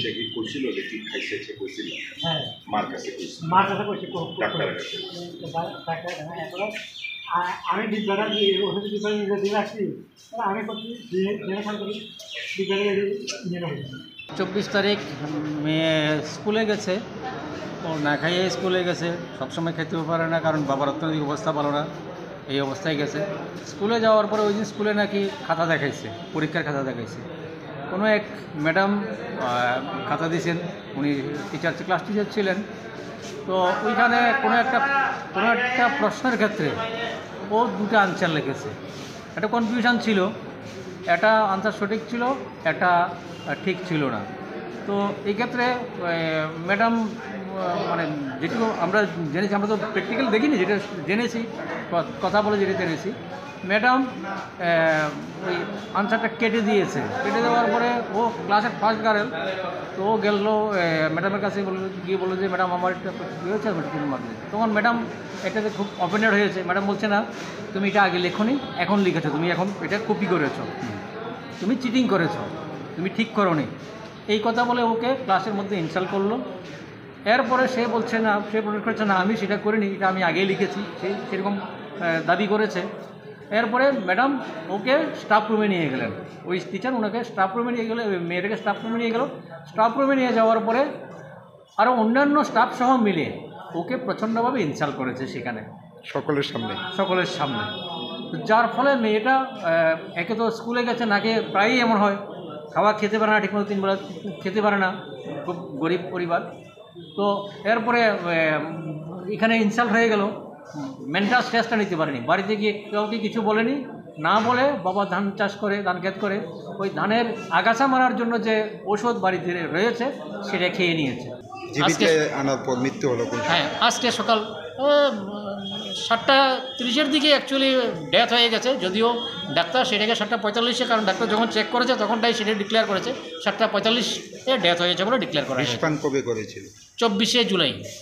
সে কি করছিল কি খাইছে সে করছিল হ্যাঁ মার কাছে মার কাছে করছি ডাক্তারের কাছে আমি বিদ্যালয় ওষুধ বিদ্যালয় দিয়ে আসছি আমি করছি বিদ্যালয়ে নিয়ে নেব 24 তারিখ মেয়ে স্কুলে গেছে, ও না খাইয়ে স্কুলে গেছে। সবসময় খেতেও পারে না, কারণ বাবার অর্থনৈতিক অবস্থা ভালো না, এই অবস্থায় গেছে। স্কুলে যাওয়ার পরে ওই দিন স্কুলে নাকি খাতা দেখাইছে, পরীক্ষার খাতা দেখাইছে। কোনো এক ম্যাডাম খাতা দিয়েছেন, উনি ক্লাস টিচার ছিলেন। তো ওইখানে কোনো একটা প্রশ্নের ক্ষেত্রে ও দুটো আনসার লিখেছে। একটা কনফিউশন ছিল, একটা আনসার সঠিক ছিল, একটা ঠিক ছিল না। তো এই ক্ষেত্রে ম্যাডাম মানে যেটুকু আমরা জেনেছি, আমরা তো প্র্যাকটিক্যাল দেখিনি, যেটা জেনেছি কথা বলে যেটা জেনেছি, ম্যাডাম ওই আনসারটা কেটে দিয়েছে। কেটে দেওয়ার পরে ও ক্লাসের ফার্স্ট গার্ল, তো ও গেল ম্যাডামের কাছে গিয়ে বললো যে ম্যাডাম আমার একটা কী হয়েছে মাধ্যমে। তখন ম্যাডাম এটাতে খুব অফেন্ডেড হয়েছে। ম্যাডাম বলছে না, তুমি এটা আগে লেখোনি, এখন লিখেছো, তুমি এখন এটা কপি করেছো, তুমি চিটিং করেছো, তুমি ঠিক করোনি, এই কথা বলে ওকে ক্লাসের মধ্যে ইনসাল্ট করলো। এরপরে সে বলছে না, সে প্রকাশ করছে না আমি সেটা করিনি, এটা আমি আগেই লিখেছি, সেরকম দাবি করেছে। এরপরে ম্যাডাম ওকে স্টাফ রুমে নিয়ে গেলেন, ওই টিচার ওনাকে স্টাফ রুমে নিয়ে গেলে, মেয়েটাকে স্টাফ রুমে নিয়ে গেল। স্টাফ রুমে নিয়ে যাওয়ার পরে আরও অন্যান্য স্টাফ সহ মিলে ওকে প্রচণ্ডভাবে ইনসাল্ট করেছে সেখানে, সকলের সামনে। যার ফলে মেয়েটা একে তো স্কুলে গেছে, নাকি প্রায়ই এমন হয়, খাওয়া খেতে পারে না ঠিকমতো, 3 বেলা খেতে পারে না, খুব গরিব পরিবার। তো এরপরে এখানে ইনসাল্ট হয়ে গেল, মেন্টাল স্ট্রেসটা নিতে পারেনি। বাড়িতে গিয়ে কাউকে কিছু বলেনি, না বলে বাবা ধান চাষ করে, ধান ক্ষেত করে, ওই ধানের আগাছা মারার জন্য যে ওষুধ বাড়িতে রয়েছে সেটা খেয়ে নিয়েছে। আনার পর মৃত্যু হলো। হ্যাঁ, আজকে সকাল 7:30-এর দিকে অ্যাকচুয়ালি ডেথ হয়ে গেছে, যদিও ডাক্তার সেটাকে 7:45-এ, কারণ ডাক্তার যখন চেক করেছে তখনটাই সেটা ডিক্লেয়ার করেছে 7:45-এ ডেথ হয়েছে বলে ডিক্লেয়ার করা হয়েছে। কবে করেছিল? 24শে জুলাই।